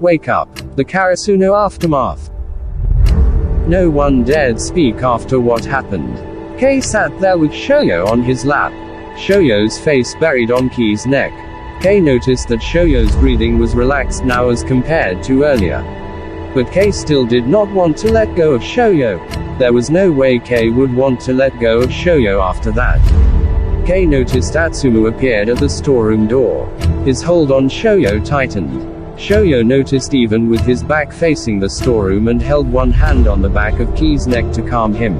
Wake up. The Karasuno aftermath. No one dared speak after what happened. Kei sat there with Shoyo on his lap. Shoyo's face buried on Kei's neck. Kei noticed that Shoyo's breathing was relaxed now as compared to earlier. But Kei still did not want to let go of Shoyo. There was no way Kei would want to let go of Shoyo after that. Kei noticed Atsumu appeared at the storeroom door. His hold on Shoyo tightened. Shoyo noticed even with his back facing the storeroom and held one hand on the back of Kei's neck to calm him.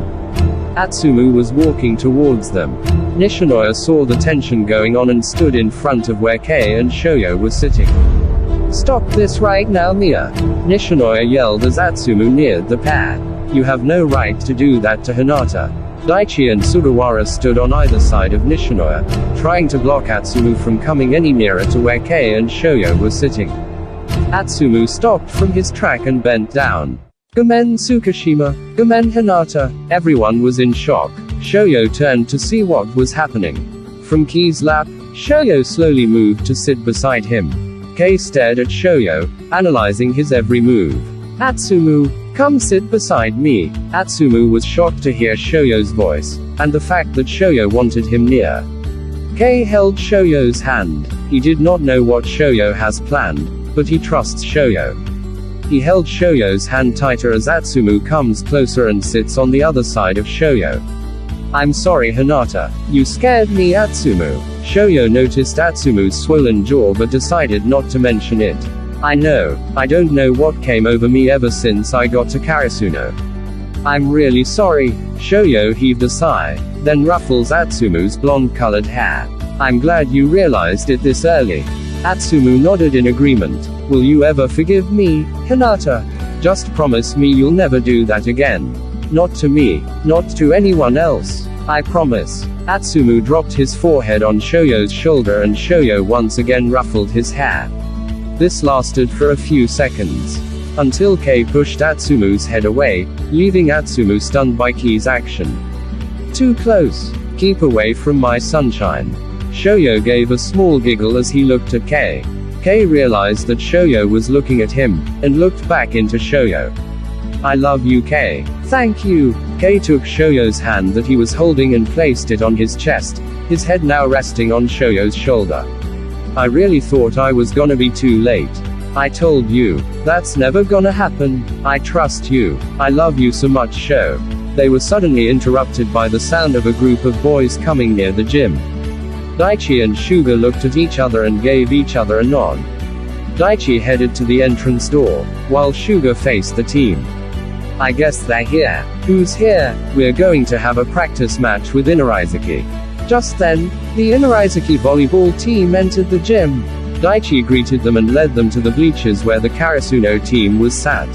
Atsumu was walking towards them. Nishinoya saw the tension going on and stood in front of where Kei and Shoyo were sitting. Stop this right now, Mia! Nishinoya yelled as Atsumu neared the pair. You have no right to do that to Hinata. Daichi and Sugawara stood on either side of Nishinoya, trying to block Atsumu from coming any nearer to where Kei and Shoyo were sitting. Atsumu stopped from his track and bent down. Gomen Tsukishima, gomen Hinata. Everyone was in shock. Shoyo turned to see what was happening. From Kei's lap, Shoyo slowly moved to sit beside him. Kei stared at Shoyo, analyzing his every move. Atsumu, come sit beside me. Atsumu was shocked to hear Shoyo's voice, and the fact that Shoyo wanted him near. Kei held Shoyo's hand. He did not know what Shoyo has planned, but he trusts Shoyo. He held Shoyo's hand tighter as Atsumu comes closer and sits on the other side of Shoyo. I'm sorry, Hinata. You scared me, Atsumu. Shoyo noticed Atsumu's swollen jaw but decided not to mention it. I know. I don't know what came over me ever since I got to Karasuno. I'm really sorry. Shoyo heaved a sigh, then ruffles Atsumu's blonde-colored hair. I'm glad you realized it this early. Atsumu nodded in agreement. Will you ever forgive me, Hinata? Just promise me you'll never do that again. Not to me. Not to anyone else. I promise. Atsumu dropped his forehead on Shoyo's shoulder and Shoyo once again ruffled his hair. This lasted for a few seconds. Until Kei pushed Atsumu's head away, leaving Atsumu stunned by Kei's action. Too close. Keep away from my sunshine. Shoyo gave a small giggle as he looked at Kei. Kei realized that Shoyo was looking at him, and looked back into Shoyo. I love you, Kei. Thank you. Kei took Shoyo's hand that he was holding and placed it on his chest, his head now resting on Shoyo's shoulder. I really thought I was gonna be too late. I told you. That's never gonna happen. I trust you. I love you so much, Sho. They were suddenly interrupted by the sound of a group of boys coming near the gym. Daichi and Shuga looked at each other and gave each other a nod. Daichi headed to the entrance door, while Shuga faced the team. I guess they're here. Who's here? We're going to have a practice match with Inarizaki. Just then, the Inarizaki volleyball team entered the gym. Daichi greeted them and led them to the bleachers where the Karasuno team was sat.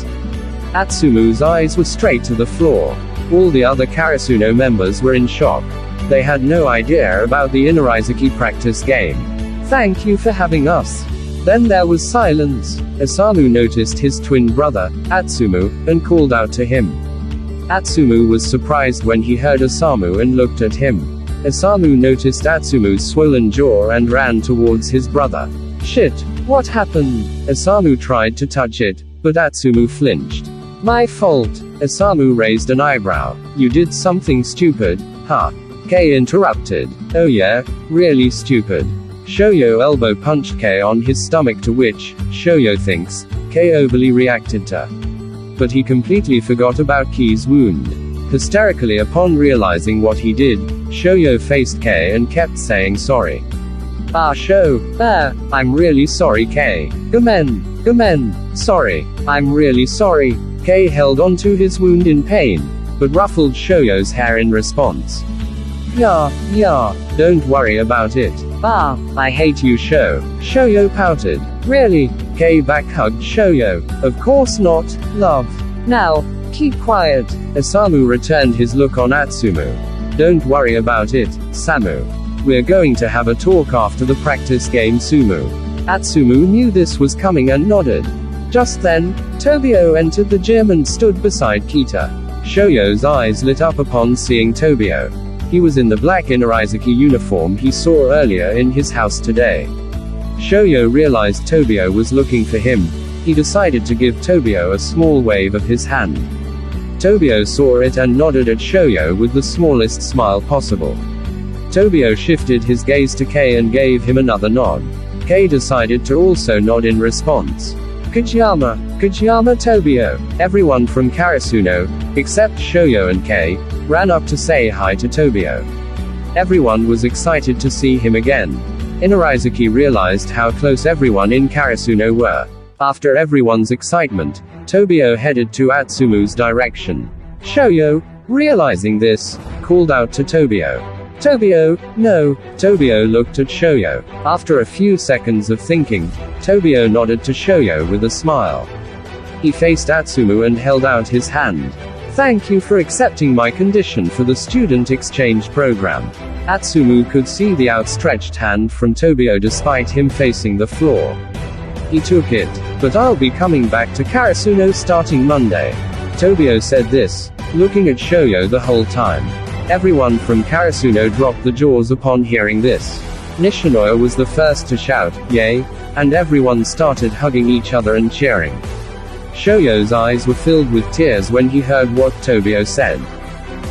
Atsumu's eyes were straight to the floor. All the other Karasuno members were in shock. They had no idea about the Inarizaki practice game. Thank you for having us. Then there was silence. Osamu noticed his twin brother, Atsumu, and called out to him. Atsumu was surprised when he heard Osamu and looked at him. Osamu noticed Atsumu's swollen jaw and ran towards his brother. Shit, what happened? Osamu tried to touch it, but Atsumu flinched. My fault. Osamu raised an eyebrow. You did something stupid, huh? Kei interrupted. Oh yeah, really stupid. Shoyo elbow punched Kei on his stomach, to which, Shoyo thinks, Kei overly reacted to. But he completely forgot about Kei's wound. Hysterically upon realizing what he did, Shoyo faced Kei and kept saying sorry. Sho, I'm really sorry, Kei. Gomen, sorry. I'm really sorry. Kei held onto his wound in pain, but ruffled Shoyo's hair in response. Yeah, don't worry about it. I hate you, Sho. Shoyo pouted. Really? Kei back-hugged Shoyo. Of course not, love. Now, keep quiet. Osamu returned his look on Atsumu. Don't worry about it, Samu. We're going to have a talk after the practice game, Sumu. Atsumu knew this was coming and nodded. Just then, Tobio entered the gym and stood beside Kita. Shoyo's eyes lit up upon seeing Tobio. He was in the black Inarizaki uniform he saw earlier in his house today. Shoyo realized Tobio was looking for him. He decided to give Tobio a small wave of his hand. Tobio saw it and nodded at Shoyo with the smallest smile possible. Tobio shifted his gaze to Kei and gave him another nod. Kei decided to also nod in response. Kageyama, Kageyama Tobio. Everyone from Karasuno, except Shoyo and Kei, ran up to say hi to Tobio. Everyone was excited to see him again. Inarizuki realized how close everyone in Karasuno were. After everyone's excitement, Tobio headed to Atsumu's direction. Shoyo, realizing this, called out to Tobio. Tobio, no. Tobio looked at Shoyo. After a few seconds of thinking, Tobio nodded to Shoyo with a smile. He faced Atsumu and held out his hand. Thank you for accepting my condition for the student exchange program. Atsumu could see the outstretched hand from Tobio despite him facing the floor. He took it, but I'll be coming back to Karasuno starting Monday. Tobio said this, looking at Shoyo the whole time. Everyone from Karasuno dropped the jaws upon hearing this. Nishinoya was the first to shout, yay, and everyone started hugging each other and cheering. Shoyo's eyes were filled with tears when he heard what Tobio said.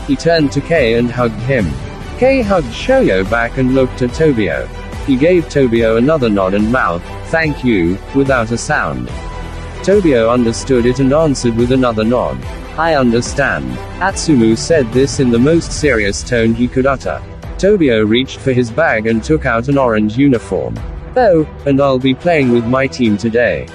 He turned to Kei and hugged him. Kei hugged Shoyo back and looked at Tobio. He gave Tobio another nod and mouthed, thank you, without a sound. Tobio understood it and answered with another nod. I understand. Atsumu said this in the most serious tone he could utter. Tobio reached for his bag and took out an orange uniform. Oh, and I'll be playing with my team today.